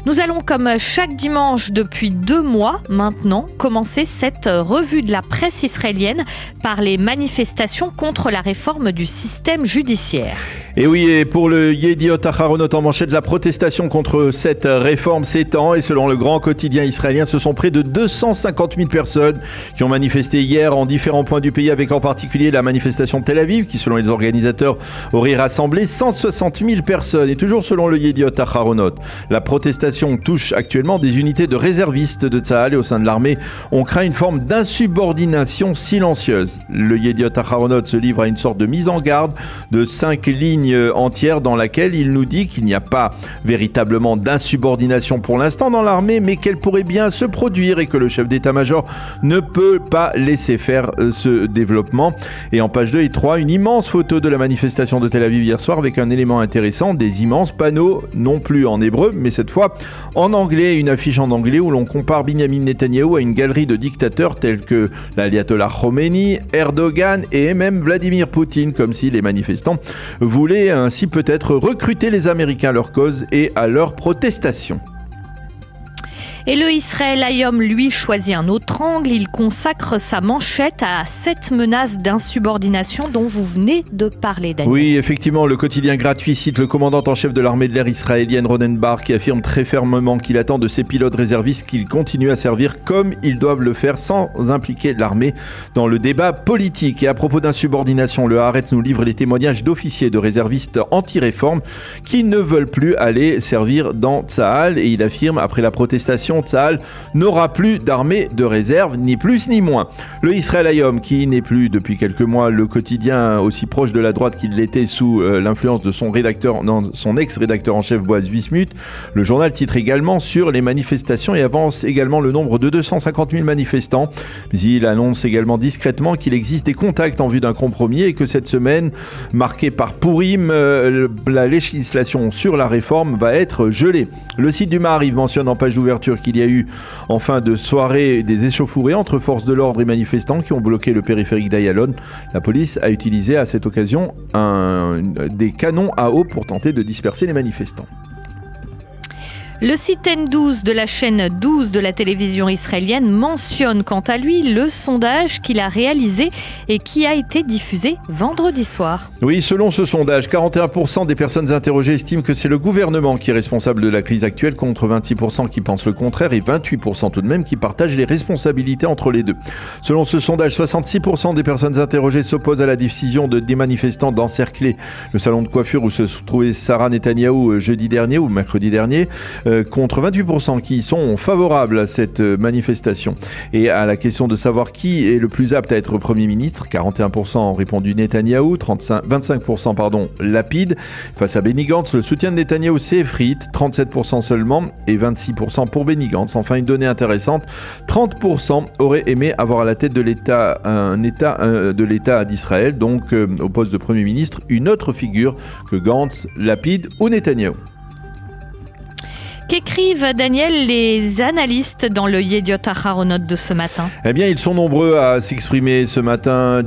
Nous allons, comme chaque dimanche depuis 2 mois maintenant, commencer cette revue de la presse israélienne par les manifestations contre la réforme du système judiciaire. Et oui, et pour le Yediot Aharonot en manchette, la protestation contre cette réforme s'étend et selon le grand quotidien israélien, ce sont près de 250 000 personnes qui ont manifesté hier en différents points du pays, avec en particulier la manifestation de Tel Aviv qui, selon les organisateurs, aurait rassemblé 160 000 personnes. Et toujours selon le Yediot Aharonot, la protestation touche actuellement des unités de réservistes de Tsahal et au sein de l'armée, on craint une forme d'insubordination silencieuse. Le Yediot Aharonot se livre à une sorte de mise en garde de 5 lignes entières dans laquelle il nous dit qu'il n'y a pas véritablement d'insubordination pour l'instant dans l'armée, mais qu'elle pourrait bien se produire et que le chef d'état-major ne peut pas laisser faire ce développement. Et en page 2 et 3, une immense photo de la manifestation de Tel Aviv hier soir avec un élément intéressant, des immenses panneaux, non plus en hébreu, mais cette fois en anglais, une affiche en anglais où l'on compare Binyamin Netanyahou à une galerie de dictateurs tels que l'ayatollah Khomeini, Erdogan et même Vladimir Poutine, comme si les manifestants voulaient ainsi peut-être recruter les Américains à leur cause et à leur protestation. Et le Israël Hayom, lui, choisit un autre angle. Il consacre sa manchette à cette menace d'insubordination dont vous venez de parler, Daniel. Oui, effectivement, le quotidien gratuit cite le commandant en chef de l'armée de l'air israélienne, Ronen Bar, qui affirme très fermement qu'il attend de ses pilotes réservistes qu'ils continuent à servir comme ils doivent le faire sans impliquer l'armée dans le débat politique. Et à propos d'insubordination, le Haaretz nous livre les témoignages d'officiers de réservistes anti-réforme qui ne veulent plus aller servir dans Tsahal. Et il affirme, après la protestation, Tsahal n'aura plus d'armée de réserve, ni plus ni moins. Le Israël Hayom, qui n'est plus depuis quelques mois le quotidien aussi proche de la droite qu'il l'était sous l'influence de son ex-rédacteur en chef Boaz Bismuth, le journal titre également sur les manifestations et avance également le nombre de 250 000 manifestants. Mais il annonce également discrètement qu'il existe des contacts en vue d'un compromis et que cette semaine, marquée par Purim, la législation sur la réforme va être gelée. Le site du Maariv mentionne en page d'ouverture qu'il y a eu en fin de soirée des échauffourées entre forces de l'ordre et manifestants qui ont bloqué le périphérique d'Ayalon. La police a utilisé à cette occasion des canons à eau pour tenter de disperser les manifestants. Le site N12 de la chaîne 12 de la télévision israélienne mentionne quant à lui le sondage qu'il a réalisé et qui a été diffusé vendredi soir. Oui, selon ce sondage, 41% des personnes interrogées estiment que c'est le gouvernement qui est responsable de la crise actuelle, contre 26% qui pensent le contraire et 28% tout de même qui partagent les responsabilités entre les deux. Selon ce sondage, 66% des personnes interrogées s'opposent à la décision des manifestants d'encercler le salon de coiffure où se trouvait Sarah Netanyahou jeudi dernier ou mercredi dernier, contre 28% qui sont favorables à cette manifestation. Et à la question de savoir qui est le plus apte à être Premier ministre, 41% ont répondu Netanyahou, 25% Lapid. Face à Benny Gantz, le soutien de Netanyahou s'effrite, 37% seulement et 26% pour Benny Gantz. Enfin, une donnée intéressante, 30% auraient aimé avoir à la tête de l'État de l'État d'Israël, donc au poste de Premier ministre, une autre figure que Gantz, Lapid ou Netanyahou. Qu'écrivent, Daniel, les analystes dans le Yediot Aharonot de ce matin ? Eh bien, ils sont nombreux à s'exprimer ce matin.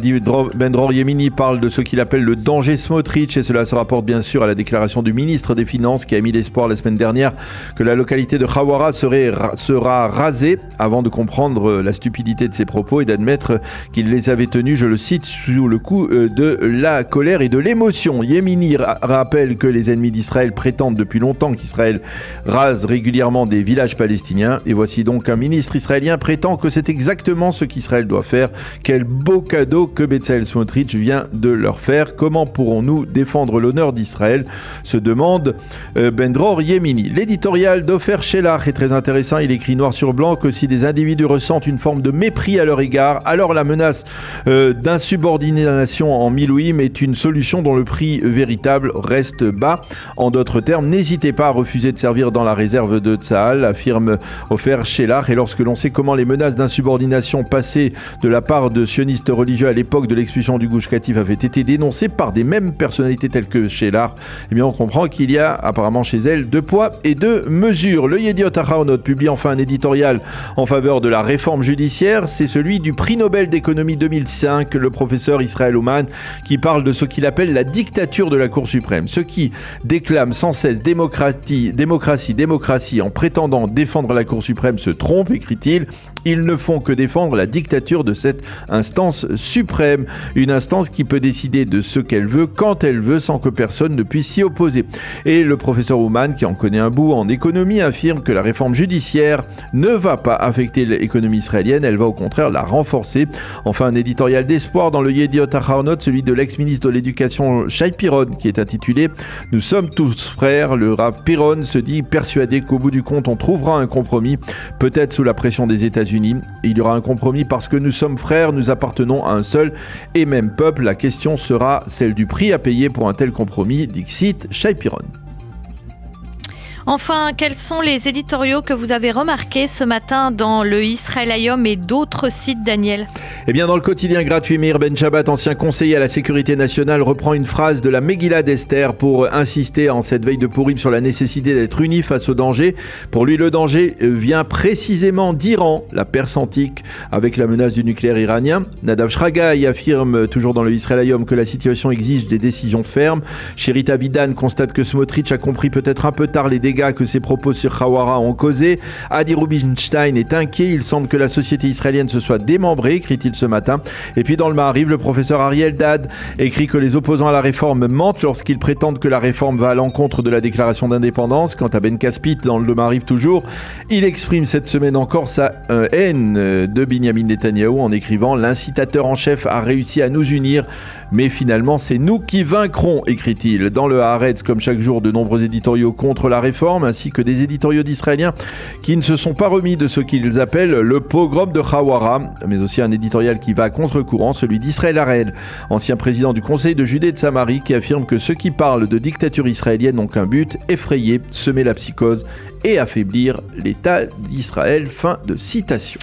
Ben Dror Yemini parle de ce qu'il appelle le danger Smotrich et cela se rapporte bien sûr à la déclaration du ministre des Finances qui a mis l'espoir la semaine dernière que la localité de Khawara sera rasée avant de comprendre la stupidité de ses propos et d'admettre qu'il les avait tenus, je le cite, sous le coup de la colère et de l'émotion. Yemini rappelle que les ennemis d'Israël prétendent depuis longtemps qu'Israël rase régulièrement des villages palestiniens et voici donc un ministre israélien prétend que c'est exactement ce qu'Israël doit faire. Quel beau cadeau que Bezalel Smotrich vient de leur faire. Comment pourrons-nous défendre l'honneur d'Israël, se demande Ben Dror Yemini. L'éditorial d'Ofer Shelach est très intéressant. Il écrit noir sur blanc que si des individus ressentent une forme de mépris à leur égard, alors la menace d'insubordination en Milouim est une solution dont le prix véritable reste bas. En d'autres termes, n'hésitez pas à refuser de servir dans la réserve de Tsahal, affirme Ofer Shelach. Et lorsque l'on sait comment les menaces d'insubordination passées de la part de sionistes religieux à l'époque de l'expulsion du Gush Katif avaient été dénoncées par des mêmes personnalités telles que Shelach, eh bien on comprend qu'il y a apparemment chez elle 2 poids et 2 mesures. Le Yediot Aharonot publie enfin un éditorial en faveur de la réforme judiciaire. C'est celui du prix Nobel d'économie 2005, le professeur Israël Ouman, qui parle de ce qu'il appelle la dictature de la Cour suprême. Ceux qui déclament sans cesse démocratie, démocratie en prétendant défendre la Cour suprême se trompent, écrit-il. Ils ne font que défendre la dictature de cette instance suprême. Une instance qui peut décider de ce qu'elle veut, quand elle veut, sans que personne ne puisse s'y opposer. Et le professeur Ouman, qui en connaît un bout en économie, affirme que la réforme judiciaire ne va pas affecter l'économie israélienne, elle va au contraire la renforcer. Enfin, un éditorial d'espoir dans le Yediot Aharonot, celui de l'ex-ministre de l'Éducation Shai Piron, qui est intitulé « Nous sommes tous frères ». Le Rav Piron se dit persuadé qu'au bout du compte, on trouvera un compromis, peut-être sous la pression des États-Unis. Il y aura un compromis parce que nous sommes frères, nous appartenons à un seul et même peuple. La question sera celle du prix à payer pour un tel compromis, dixit Shai Piron. Enfin, quels sont les éditoriaux que vous avez remarqués ce matin dans le Israël Hayom et d'autres sites, Daniel ? Eh bien, dans le quotidien gratuit, Meir Ben Shabbat, ancien conseiller à la sécurité nationale, reprend une phrase de la Megillah d'Esther pour insister en cette veille de Pourim sur la nécessité d'être unis face au danger. Pour lui, le danger vient précisément d'Iran, la Perse antique, avec la menace du nucléaire iranien. Nadav Shragai affirme, toujours dans le Israël Hayom, que la situation exige des décisions fermes. Sherita Avidan constate que Smotrich a compris peut-être un peu tard les dégâts que ses propos sur Hawara ont causé. Adi Rubinstein est inquiet. Il semble que la société israélienne se soit démembrée, écrit-il ce matin. Et puis dans le Maariv, le professeur Ariel Dad écrit que les opposants à la réforme mentent lorsqu'ils prétendent que la réforme va à l'encontre de la déclaration d'indépendance. Quant à Ben Caspit, dans le Maariv toujours, il exprime cette semaine encore sa haine de Binyamin Netanyahou en écrivant « L'incitateur en chef a réussi à nous unir, mais finalement c'est nous qui vaincrons », écrit-il. Dans le Haaretz, comme chaque jour, de nombreux éditoriaux contre la réforme, ainsi que des éditoriaux d'Israéliens qui ne se sont pas remis de ce qu'ils appellent le pogrom de Hawara, mais aussi un éditorial qui va à contre-courant, celui d'Israël Harel, ancien président du Conseil de Judée et de Samarie, qui affirme que ceux qui parlent de dictature israélienne n'ont qu'un but, effrayer, semer la psychose et affaiblir l'État d'Israël. Fin de citation.